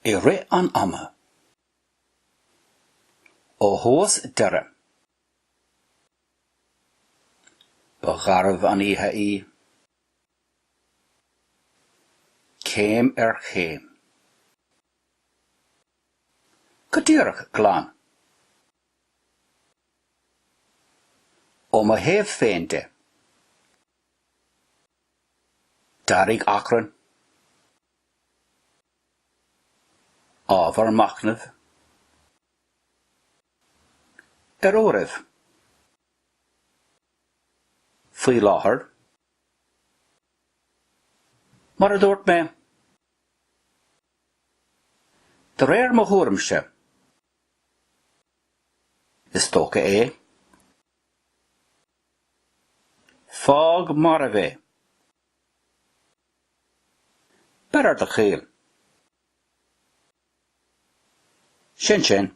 I ri an ama. O hos dere. Ba gharv an ihe I. Céim chéim. Cadírach glán. O ma hef féinte. Darig acran. Ávar machnaf. Orif. Fui láthar. Mar a dúirt mé. De réir mo thuairimse. Is tóca é. Fág mar a bheith. Berar de chéal. Sin sin.